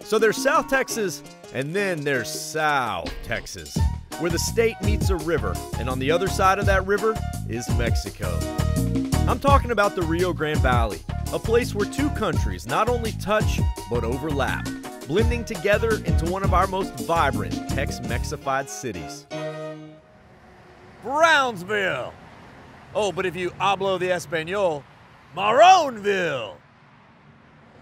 So there's South Texas, and then there's South Texas, where the state meets a river, and on the other side of that river is Mexico. I'm talking about the Rio Grande Valley, a place where two countries not only touch, but overlap, blending together into one of our most vibrant Tex-Mexified cities. Brownsville! Oh, but if you hablo the Espanol, Maronville!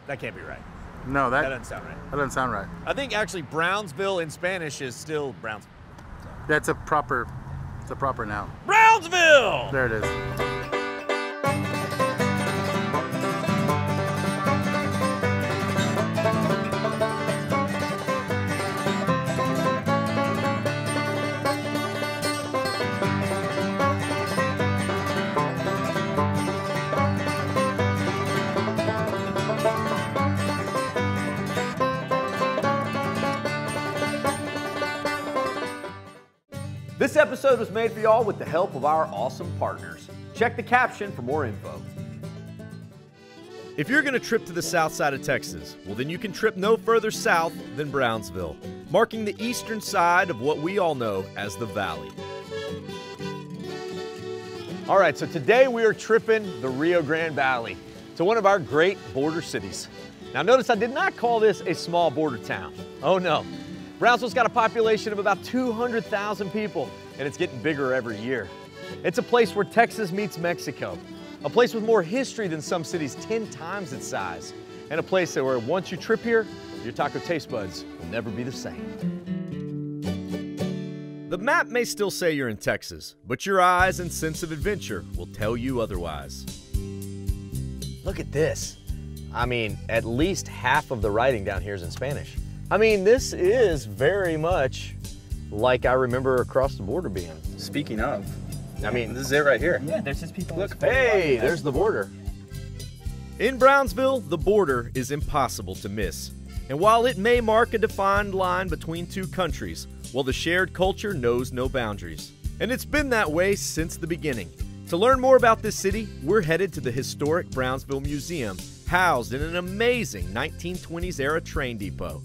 That can't be right. No, that doesn't sound right. That doesn't sound right. I think actually Brownsville in Spanish is still Brownsville. That's a proper noun. Brownsville! There it is. This episode was made for y'all with the help of our awesome partners. Check the caption for more info. If you're going to trip to the south side of Texas, well then you can trip no further south than Brownsville, marking the eastern side of what we all know as the Valley. All right, so today we are tripping the Rio Grande Valley to one of our great border cities. Now notice I did not call this a small border town. Oh no. Brownsville's got a population of about 200,000 people, and it's getting bigger every year. It's a place where Texas meets Mexico, a place with more history than some cities 10 times its size, and a place where once you trip here, your taco taste buds will never be the same. The map may still say you're in Texas, but your eyes and sense of adventure will tell you otherwise. Look at this. I mean, at least half of the writing down here is in Spanish. I mean, this is very much like I remember across the border being. Speaking of, I mean, this is it right here. Yeah, there's just people. Look, hey, there's the border. In Brownsville, the border is impossible to miss. And while it may mark a defined line between two countries, well, the shared culture knows no boundaries. And it's been that way since the beginning. To learn more about this city, we're headed to the historic Brownsville Museum, housed in an amazing 1920s era train depot.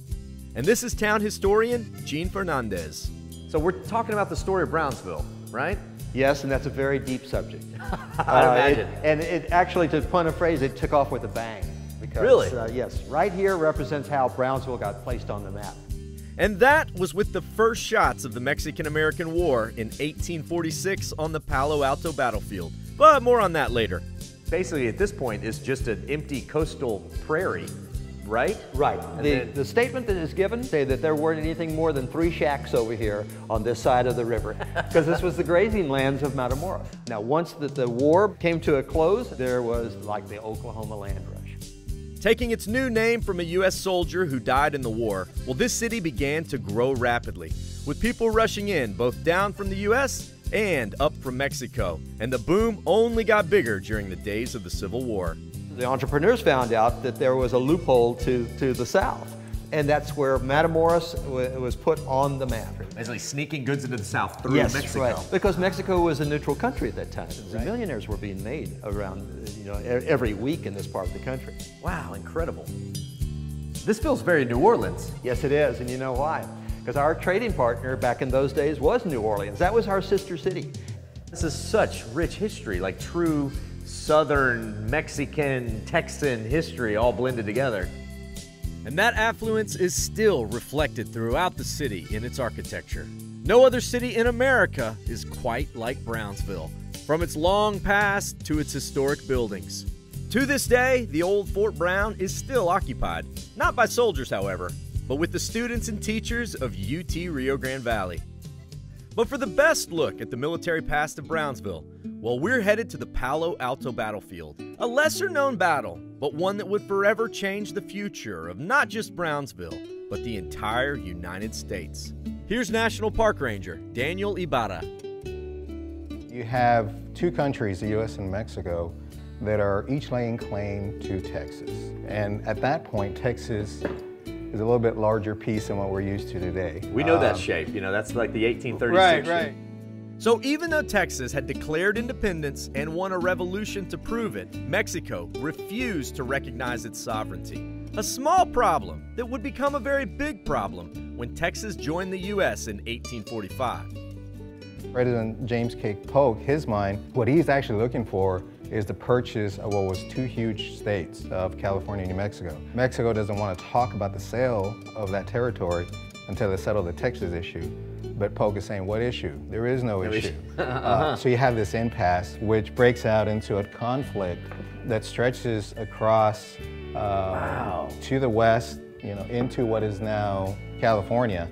And this is town historian Gene Fernandez. So we're talking about the story of Brownsville, right? Yes, and that's a very deep subject. I'd imagine. And it actually, to pun a phrase, it took off with a bang. Because, really? Yes, right here represents how Brownsville got placed on the map. And that was with the first shots of the Mexican-American War in 1846 on the Palo Alto battlefield. But more on that later. Basically, at this point, it's just an empty coastal prairie. Right? Right. The statement that is given say that there weren't anything more than 3 shacks over here on this side of the river, because this was the grazing lands of Matamoros. Now, once the war came to a close, there was like the Oklahoma land rush. Taking its new name from a U.S. soldier who died in the war, well, this city began to grow rapidly, with people rushing in both down from the U.S. and up from Mexico. And the boom only got bigger during the days of the Civil War. The entrepreneurs found out that there was a loophole to the south, and that's where Matamoros was put on the map. Basically sneaking goods into the south through Mexico. Right. Because Mexico was a neutral country at that time. Right. Millionaires were being made around, every week in this part of the country. Wow, incredible. This feels very New Orleans. Yes, it is, and you know why? Because our trading partner back in those days was New Orleans. That was our sister city. This is such rich history, like true Southern, Mexican, Texan history all blended together. And that affluence is still reflected throughout the city in its architecture. No other city in America is quite like Brownsville, from its long past to its historic buildings. To this day, the old Fort Brown is still occupied, not by soldiers, however, but with the students and teachers of UT Rio Grande Valley. But for the best look at the military past of Brownsville, well, we're headed to the Palo Alto battlefield, a lesser-known battle, but one that would forever change the future of not just Brownsville, but the entire United States. Here's National Park Ranger Daniel Ibarra. You have two countries, the U.S. and Mexico, that are each laying claim to Texas. And at that point, Texas is a little bit larger piece than what we're used to today. We know that shape, that's like the 1836 shape. Right. So even though Texas had declared independence and won a revolution to prove it, Mexico refused to recognize its sovereignty. A small problem that would become a very big problem when Texas joined the U.S. in 1845. President James K. Polk, his mind, what he's actually looking for is the purchase of what was two huge states of California and New Mexico. Mexico doesn't want to talk about the sale of that territory until they settle the Texas issue. But Polk is saying, what issue? There is no issue. So you have this impasse, which breaks out into a conflict that stretches across to the west, into what is now California.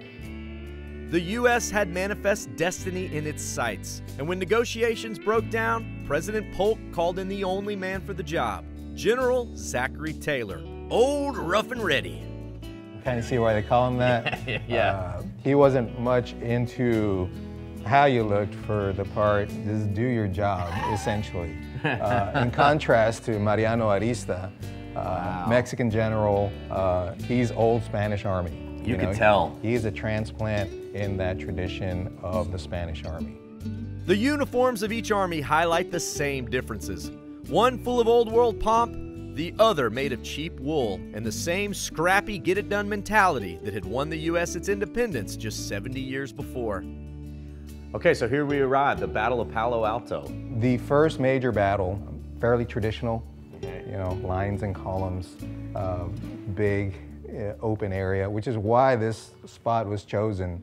The U.S. had manifest destiny in its sights, and when negotiations broke down, President Polk called in the only man for the job, General Zachary Taylor, old rough and ready. Kind of see why they call him that. Yeah. He wasn't much into how you looked for the part, just do your job, essentially. In contrast to Mariano Arista, Mexican general, he's old Spanish Army. You could tell. He's a transplant in that tradition of the Spanish Army. The uniforms of each army highlight the same differences. One full of old world pomp, the other made of cheap wool, and the same scrappy get-it-done mentality that had won the U.S. its independence just 70 years before. Okay, so here we arrive, the Battle of Palo Alto. The first major battle, fairly traditional, lines and columns, big open area, which is why this spot was chosen.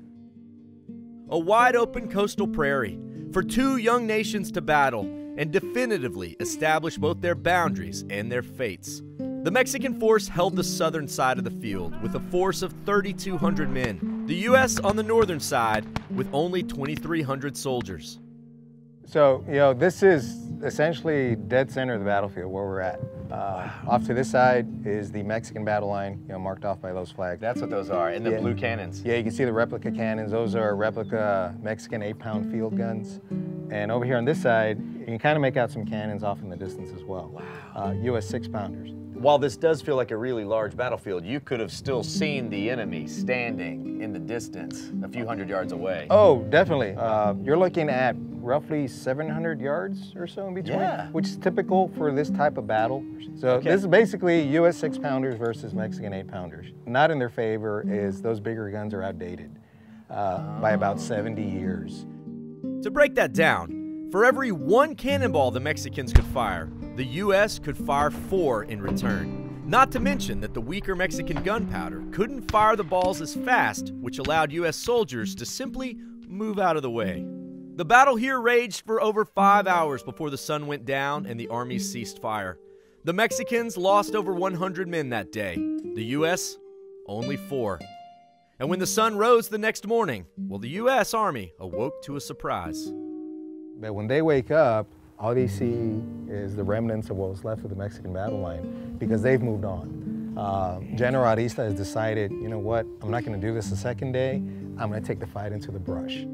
A wide open coastal prairie for two young nations to battle and definitively establish both their boundaries and their fates. The Mexican force held the southern side of the field with a force of 3,200 men. The U.S. on the northern side with only 2,300 soldiers. So, this is essentially dead center of the battlefield where we're at. Off to this side is the Mexican battle line, marked off by those flags. That's what those are, and the blue cannons. Yeah, you can see the replica cannons. Those are replica Mexican 8-pound field guns. And over here on this side, you can kind of make out some cannons off in the distance as well. Wow. U.S. 6-pounders. While this does feel like a really large battlefield, you could have still seen the enemy standing in the distance a few hundred yards away. Oh, definitely. You're looking at roughly 700 yards or so in between, which is typical for this type of battle. So this is basically U.S. 6-pounders versus Mexican 8-pounders. Not in their favor is those bigger guns are outdated by about 70 years. To break that down, for every one cannonball the Mexicans could fire, the U.S. could fire 4 in return. Not to mention that the weaker Mexican gunpowder couldn't fire the balls as fast, which allowed U.S. soldiers to simply move out of the way. The battle here raged for over 5 hours before the sun went down and the armies ceased fire. The Mexicans lost over 100 men that day. The U.S. only 4. And when the sun rose the next morning, well, the U.S. Army awoke to a surprise. But when they wake up, all they see is the remnants of what was left of the Mexican battle line because they've moved on. General Arista has decided, you know what, I'm not going to do this the second day. I'm going to take the fight into the brush.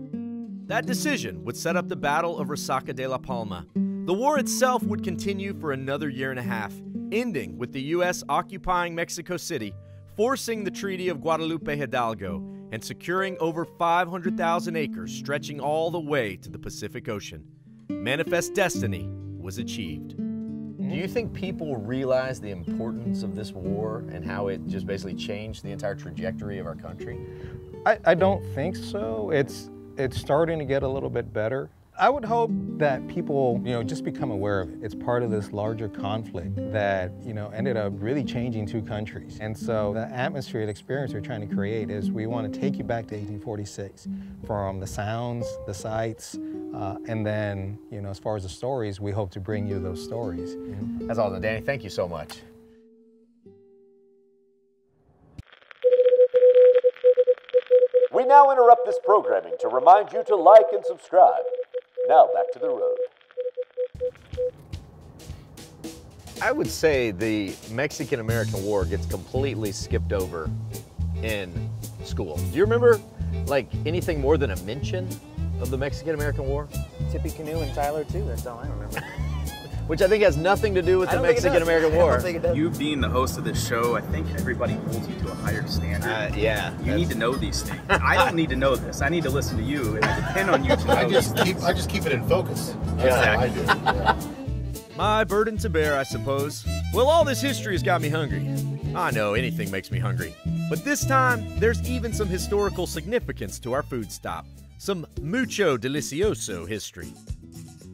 That decision would set up the Battle of Resaca de la Palma. The war itself would continue for another year and a half, ending with the U.S. occupying Mexico City, forcing the Treaty of Guadalupe Hidalgo, and securing over 500,000 acres stretching all the way to the Pacific Ocean. Manifest destiny was achieved. Do you think people realize the importance of this war and how it just basically changed the entire trajectory of our country? I don't think so. It's starting to get a little bit better. I would hope that people, just become aware of it. It's part of this larger conflict that, ended up really changing two countries. And so the atmosphere, the experience we're trying to create is we want to take you back to 1846 from the sounds, the sights, and then, as far as the stories, we hope to bring you those stories. That's awesome. Danny, thank you so much. We now interrupt this programming to remind you to like and subscribe. Now back to the road. I would say the Mexican-American War gets completely skipped over in school. Do you remember anything more than a mention of the Mexican-American War? Tippecanoe and Tyler too, that's all I remember. which I think has nothing to do with the Mexican-American War. I don't think it does. You being the host of this show, I think everybody holds you to a higher standard. Yeah. You need to know these things. I don't need to know this. I need to listen to you, and I depend on you to know I just keep it in focus. That's how I do it. Yeah. My burden to bear, I suppose. Well, all this history has got me hungry. I know anything makes me hungry. But this time, there's even some historical significance to our food stop. Some mucho delicioso history.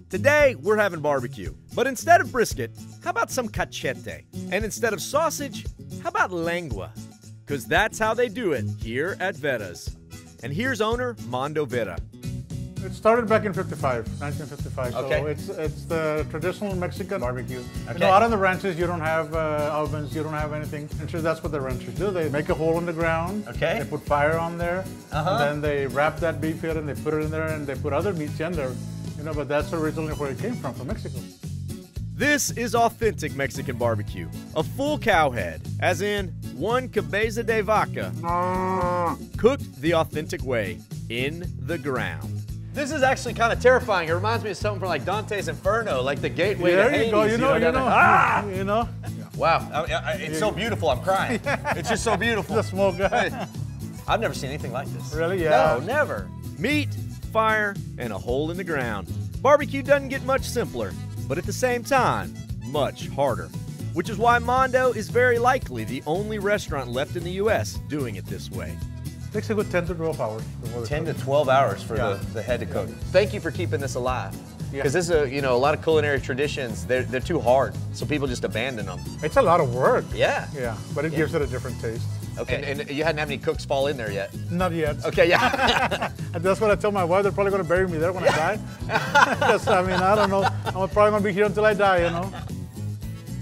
Today, we're having barbecue. But instead of brisket, how about some cachete? And instead of sausage, how about lengua? Because that's how they do it here at Vera's. And here's owner Mondo Vera. It started back in 1955. Okay. So it's the traditional Mexican barbecue. Okay. You know, out on the ranches, you don't have ovens, you don't have anything. And so that's what the ranchers do. They make a hole in the ground. Okay. They put fire on there. And then they wrap that beef in and they put it in there and they put other meats in there. You know, but that's originally where it came from Mexico. This is authentic Mexican barbecue. A full cow head, as in one cabeza de vaca, cooked the authentic way, in the ground. This is actually kind of terrifying. It reminds me of something from like Dante's Inferno, like the gateway to Hades. There you go. You know. Ah! You know. Wow, it's so beautiful. I'm crying. It's just so beautiful. The smoke. I've never seen anything like this. Really? Yeah. No, never. Meat, fire, and a hole in the ground. Barbecue doesn't get much simpler, but at the same time, much harder. Which is why Mondo is very likely the only restaurant left in the U.S. doing it this way. Takes a good 10 to 12 hours. 10 to 12 hours for the head to cook. Thank you for keeping this alive. Because this is a lot of culinary traditions, they're too hard, so people just abandon them. It's a lot of work. Yeah. Yeah, but it gives it a different taste. Okay, and you hadn't had any cooks fall in there yet? Not yet. Okay, yeah. And that's what I tell my wife. They're probably going to bury me there when I die. Because, I mean, I don't know. I'm probably going to be here until I die, you know.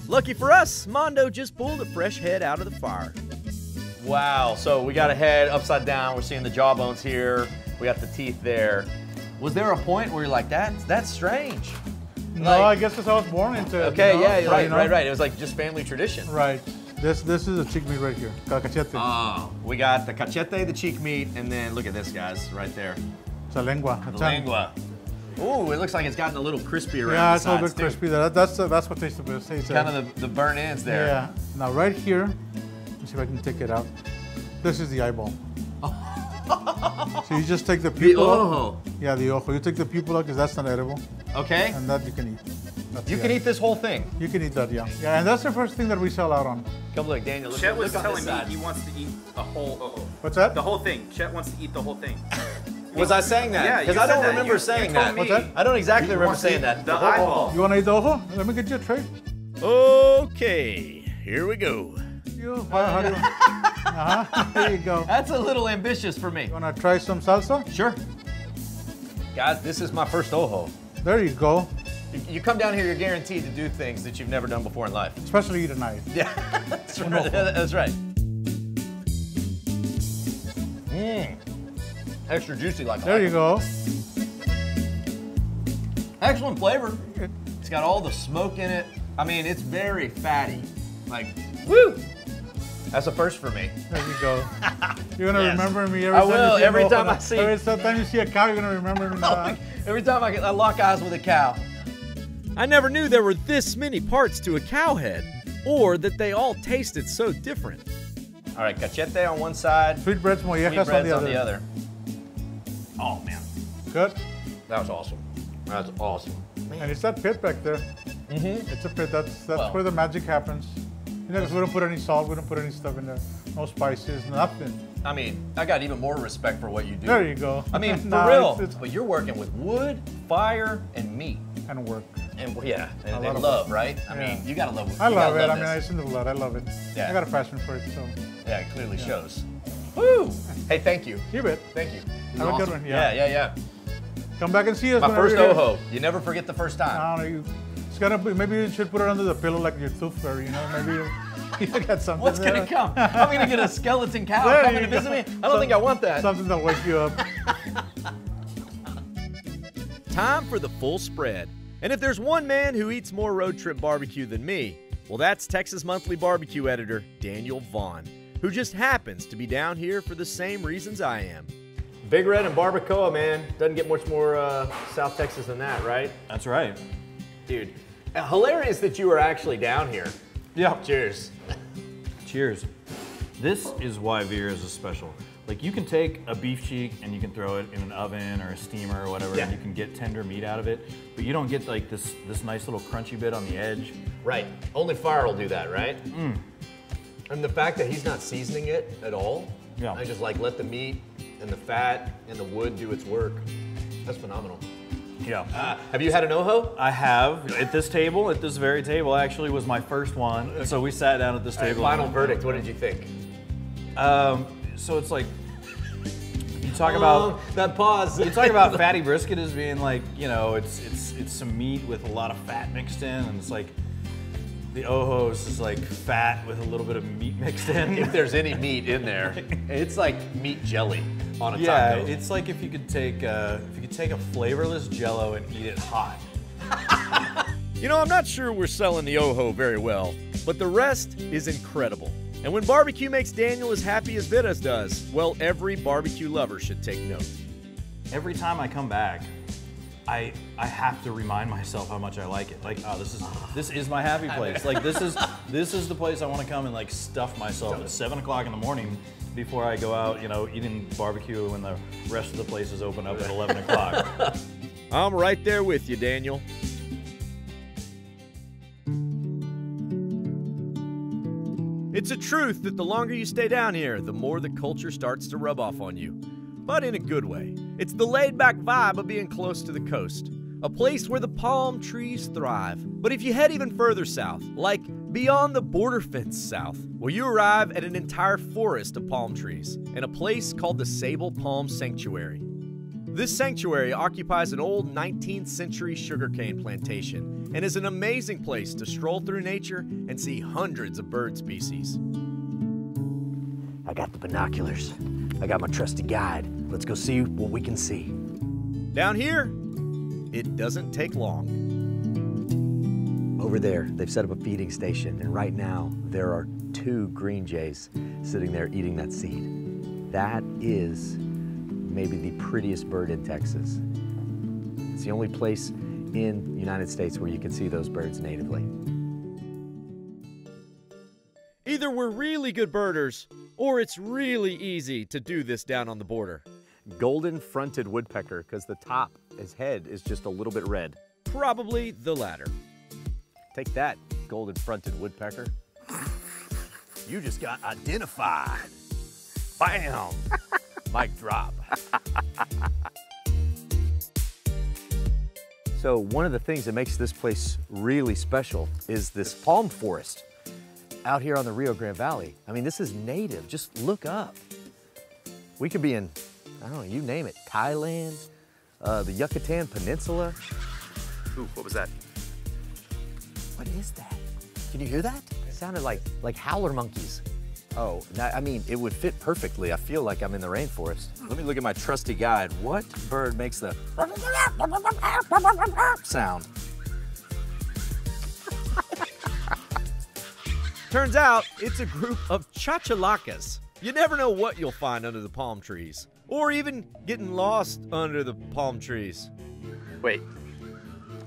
Lucky for us, Mondo just pulled a fresh head out of the fire. Wow, so we got a head upside down. We're seeing the jawbones here. We got the teeth there. Was there a point where you're like, that's strange? No, Like, I guess that's how I was born into it. okay, you know? yeah, So, right, you know, right. It was like just family tradition. Right. This is a cheek meat right here. Cachete. Oh, we got the cachete, the cheek meat, and then look at this, guys, right there. It's a lengua. The lengua. Ooh, it looks like it's gotten a little crispy around Yeah, the it's a little sides, bit too. crispy. That's what tastes the best. Kind of the burnt ends there. Yeah. Now right here, let's see if I can take it out. This is the eyeball. So you just take the pupil out. Yeah, the ojo. You take the pupil out because that's not edible. Okay. And that you can eat. That's You the can eye. eat this whole thing. You can eat that, yeah. Yeah, and that's the first thing that we sell out on. Come look, Daniel. Look, Chet was look on telling this me side. he wants to eat the whole. What's that? The whole thing. Chet wants to eat the whole thing. Was I saying that? Yeah, Because you I said don't that. remember You saying told that. me. What's that? I don't exactly remember wants to saying eat that. The eyeball. You want to eat the ojo? Let me get you a tray. Okay, here we go. How do you? There you go. That's a little ambitious for me. You want to try some salsa? Sure. Guys, this is my first ojo. There you go. You come down here, you're guaranteed to do things that you've never done before in life. Especially eat a knife. Yeah, that's right. That's right. Extra juicy like There you go. Excellent flavor. It's got all the smoke in it. I mean, it's very fatty. Like, woo! That's a first for me. There you go. You're gonna Yes. remember me I every time will, you see every an time ojo. I see- Every time you see a cow, you're gonna remember me now. Every time I lock eyes with a cow. I never knew there were this many parts to a cow head, or that they all tasted so different. All right, cachete on one side, Sweetbreads, mollejas sweetbreads on the other. Oh man, Good. that was awesome. That's awesome. And it's that pit back there. It's a pit. That's Well. where the magic happens. You know, 'cause we don't put any salt, we don't put any stuff in there. No spices, nothing. I mean, I got even more respect for what you do. There you go. I mean, for No, real. it's But you're working with wood, fire, and meat. and work. And yeah, and lot of love, work. right? I Yeah. mean, you gotta love it. I you love gotta it. I mean, this. it's in the blood. I love it. Yeah. I got a passion for it, so. Yeah, it clearly shows. Woo! Hey, thank you. You bet. Thank you. Have a good one, yeah. Yeah. Come back and see us. My whenever first you're here. ojo. You never forget the first time. I don't know. It's gonna be, maybe you should put it under the pillow like your tooth fairy, you know? Maybe you got something What's there. gonna come? I'm gonna get a skeleton cow There coming you to visit go. me? I don't think I want that. Something that'll wake you up. Time for the full spread. And if there's one man who eats more road trip barbecue than me, well, that's Texas Monthly barbecue editor Daniel Vaughn, who just happens to be down here for the same reasons I am. Big Red and barbacoa, man. Doesn't get much more South Texas than that, right? That's right. Dude, Hilarious that you were actually down here. Yeah. Cheers. Cheers. This is why Vera is special. Like, you can take a beef cheek and you can throw it in an oven or a steamer or whatever, and you can get tender meat out of it, but you don't get like this nice little crunchy bit on the edge. Right. Only fire will do that, right? And the fact that he's not seasoning it at all, I just like let the meat and the fat and the wood do its work. That's phenomenal. Yeah. Have you had an ojo? I have. At this table, at this very table, actually was my first one. So we sat down at this table. Final verdict, what did you think? So it's like, you talk about that pause. You talk about fatty brisket as being like, you know, it's some meat with a lot of fat mixed in, and it's like the ojos is like fat with a little bit of meat mixed in. If there's any meat in there, it's like meat jelly on a taco. Yeah, it's like if you could take a flavorless Jello and eat it hot. You know, I'm not sure we're selling the ojo very well, but the rest is incredible. And when barbecue makes Daniel as happy as Vera does, well, every barbecue lover should take note. Every time I come back, I have to remind myself how much I like it. Like, oh, this is my happy place. Like, this is the place I want to come and like stuff myself at 7 o'clock in the morning before I go out, you know, eating barbecue when the rest of the places open up at 11 o'clock. I'm right there with you, Daniel. It's a truth that the longer you stay down here, the more the culture starts to rub off on you. But in a good way. It's the laid-back vibe of being close to the coast. A place where the palm trees thrive. But if you head even further south, like beyond the border fence south, well, you arrive at an entire forest of palm trees in a place called the Sable Palm Sanctuary. This sanctuary occupies an old 19th century sugarcane plantation and is an amazing place to stroll through nature and see hundreds of bird species. I got the binoculars. I got my trusty guide. Let's go see what we can see. Down here, it doesn't take long. Over there, they've set up a feeding station, and right now, there are 2 green jays sitting there eating that seed. That is maybe the prettiest bird in Texas. It's the only place in the United States where you can see those birds natively. Either we're really good birders, or it's really easy to do this down on the border. Golden-fronted woodpecker, because the top, his head, is just a little bit red. Probably the latter. Take that, golden-fronted woodpecker. You just got identified. Bam! Mic drop. So one of the things that makes this place really special is this palm forest out here on the Rio Grande Valley. I mean, this is native. Just look up. We could be in, I don't know, you name it, Thailand, the Yucatan Peninsula. Ooh, what was that? What is that? Can you hear that? It sounded like howler monkeys. Oh, I mean, it would fit perfectly. I feel like I'm in the rainforest. Let me look at my trusty guide. What bird makes the sound? Turns out, it's a group of chachalacas. You never know what you'll find under the palm trees, or even getting lost under the palm trees. Wait,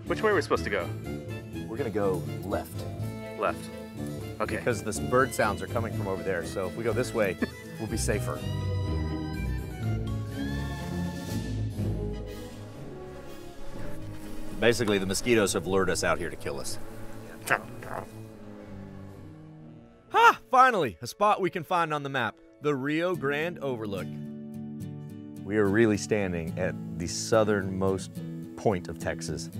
which way are we supposed to go? We're gonna go left. Left. Okay. Because the bird sounds are coming from over there, so if we go this way, we'll be safer. Basically, the mosquitoes have lured us out here to kill us. Ha! Finally, a spot we can find on the map, the Rio Grande Overlook. We are really standing at the southernmost point of Texas.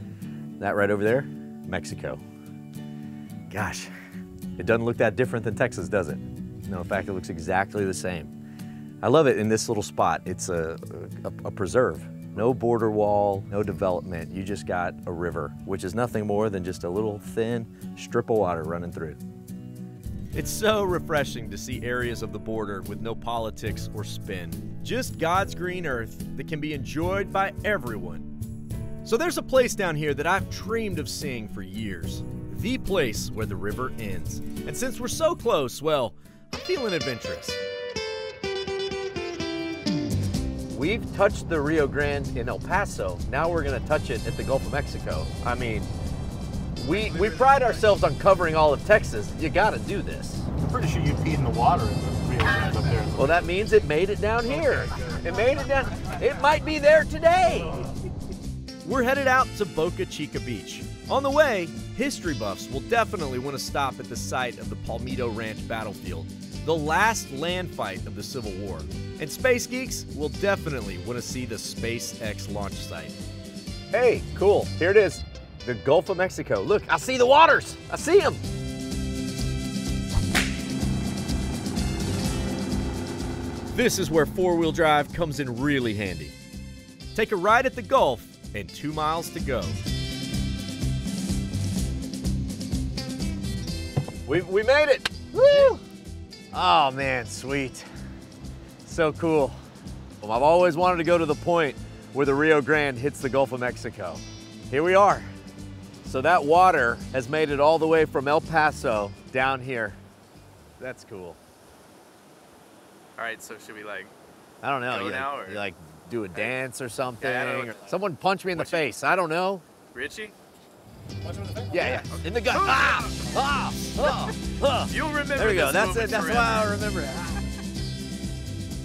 That right over there, Mexico. Gosh, it doesn't look that different than Texas, does it? No, in fact, it looks exactly the same. I love it in this little spot. It's a preserve. No border wall, no development. You just got a river, which is nothing more than just a little thin strip of water running through it. It's so refreshing to see areas of the border with no politics or spin. Just God's green earth that can be enjoyed by everyone. So there's a place down here that I've dreamed of seeing for years. The place where the river ends. And since we're so close, well, I'm feeling adventurous. We've touched the Rio Grande in El Paso. Now we're gonna touch it at the Gulf of Mexico. I mean, We pride ourselves on covering all of Texas. You gotta do this. I'm pretty sure you peed in the water in the Rio Grande up there. Well, that means it made it down here. It made it down. It might be there today. We're headed out to Boca Chica Beach. On the way, history buffs will definitely want to stop at the site of the Palmito Ranch battlefield, the last land fight of the Civil War. And space geeks will definitely want to see the SpaceX launch site. Hey, cool. Here it is. The Gulf of Mexico. Look, I see the waters. I see them. This is where four-wheel drive comes in really handy. Take a ride at the Gulf and 2 miles to go. We made it. Woo! Oh man, sweet. So cool. Well, I've always wanted to go to the point where the Rio Grande hits the Gulf of Mexico. Here we are. So that water has made it all the way from El Paso down here. That's cool. All right, so should we like? I don't know. Go now, you like do a dance or something? Yeah, Someone punch me in the face. I don't know. Richie? Punch him in the face? Yeah. In the gut. You'll remember. There we go. This That's moment it. That's forever. why I remember it.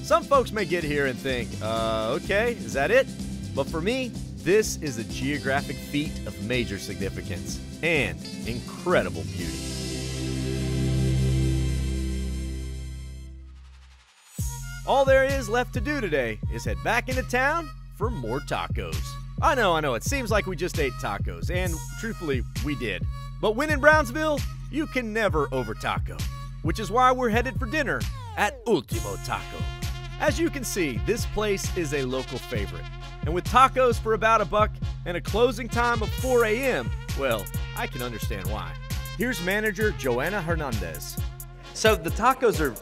Some folks may get here and think, okay, is that it? But for me, this is a geographic feat of major significance and incredible beauty. All there is left to do today is head back into town for more tacos. I know, it seems like we just ate tacos, and truthfully, we did. But when in Brownsville, you can never over-taco, which is why we're headed for dinner at Ultimo Taco. As you can see, this place is a local favorite, and with tacos for about $1 and a closing time of 4 a.m., well, I can understand why. Here's manager Joanna Hernandez. So the tacos are,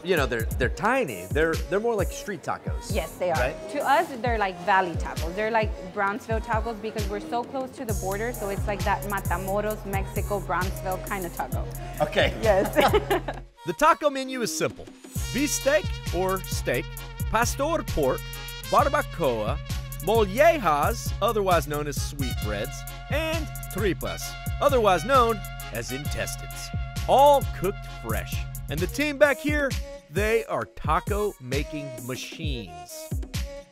they're tiny. They're more like street tacos. Yes, they are. Right? To us, they're like valley tacos. They're like Brownsville tacos because we're so close to the border, so it's like that Matamoros, Mexico, Brownsville kind of taco. Okay. Yes. The taco menu is simple. Beef steak or steak, pastor pork, barbacoa, mollejas, otherwise known as sweetbreads, and tripas, otherwise known as intestines, all cooked fresh. And the team back here, they are taco making machines.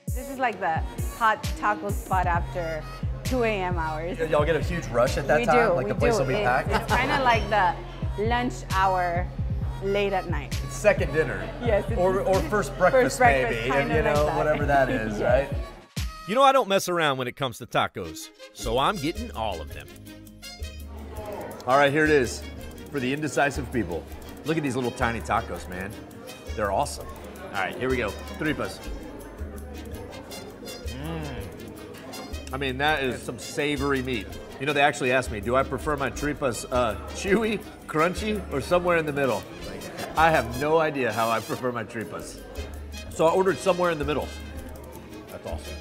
This is like the hot taco spot after 2 a.m. hours. Y'all get a huge rush at that time? Like the place will be packed? It's kind of like the lunch hour late at night. It's second dinner. Yes. Or first breakfast maybe, kind of like that. whatever that is, Yes. right? You know I don't mess around when it comes to tacos, so I'm getting all of them. All right, here it is for the indecisive people. Look at these little tiny tacos, man. They're awesome. All right, here we go. Tripas. I mean, that is some savory meat. You know, they actually asked me, do I prefer my tripas chewy, crunchy, or somewhere in the middle? I have no idea how I prefer my tripas. So I ordered somewhere in the middle. That's awesome.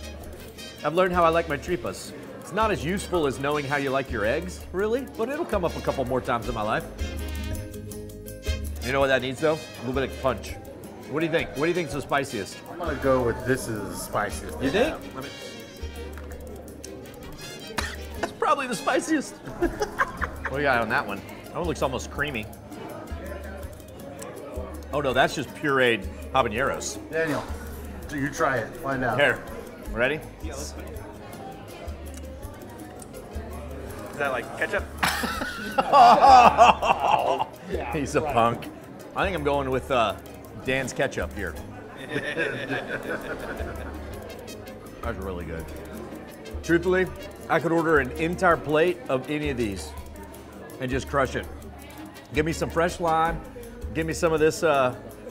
I've learned how I like my tripas. It's not as useful as knowing how you like your eggs, really, but it'll come up a couple more times in my life. You know what that needs, though? A little bit of punch. What do you think? What do you think's the spiciest? I'm gonna go with this is the spiciest. You think? It's probably the spiciest. What do you got on that one? That one looks almost creamy. Oh no, that's just pureed habaneros. Daniel, you try it. Find out. Here, ready? Yeah, let's see. Is that like ketchup? Oh, he's a punk. I think I'm going with Dan's ketchup here. That's really good. Truthfully, I could order an entire plate of any of these and just crush it. Give me some fresh lime, give me some of this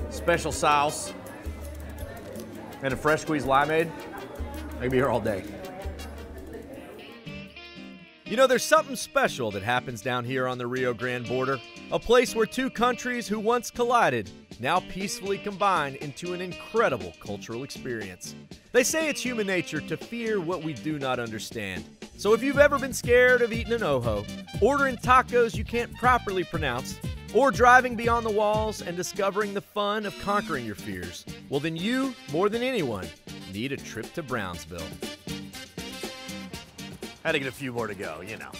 special sauce, and a fresh squeezed limeade. I could be here all day. You know, there's something special that happens down here on the Rio Grande border. A place where two countries who once collided now peacefully combine into an incredible cultural experience. They say it's human nature to fear what we do not understand. So if you've ever been scared of eating an ojo, ordering tacos you can't properly pronounce, or driving beyond the walls and discovering the fun of conquering your fears, well then you, more than anyone, need a trip to Brownsville. Had to get a few more to go, you know.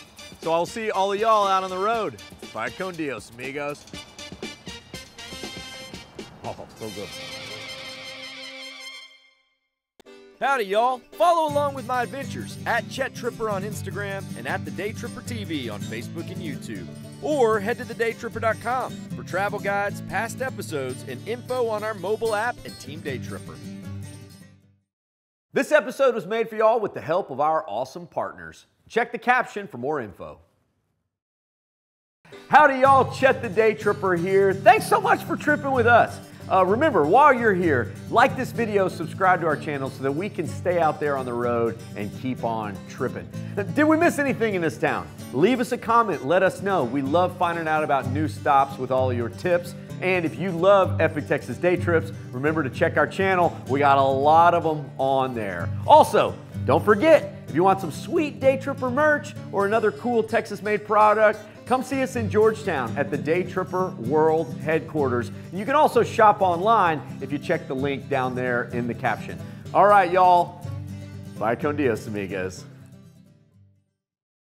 So I'll see all of y'all out on the road. Bye con Dios, amigos. Oh, so good. Howdy, y'all. Follow along with my adventures at Chet Tripper on Instagram and at The Day Tripper TV on Facebook and YouTube. Or head to thedaytripper.com for travel guides, past episodes, and info on our mobile app and Team Day Tripper. This episode was made for y'all with the help of our awesome partners. Check the caption for more info. Howdy, y'all. Chet the Day Tripper here. Thanks so much for tripping with us. Remember, while you're here, like this video, subscribe to our channel so that we can stay out there on the road and keep on tripping. Did we miss anything in this town? Leave us a comment, let us know. We love finding out about new stops with all of your tips. And if you love Epic Texas Day Trips, remember to check our channel. We got a lot of them on there. Also, don't forget, if you want some sweet Day Tripper merch or another cool Texas-made product, come see us in Georgetown at the Day Tripper World Headquarters. You can also shop online if you check the link down there in the caption. All right, y'all. Bye con Dios, amigos.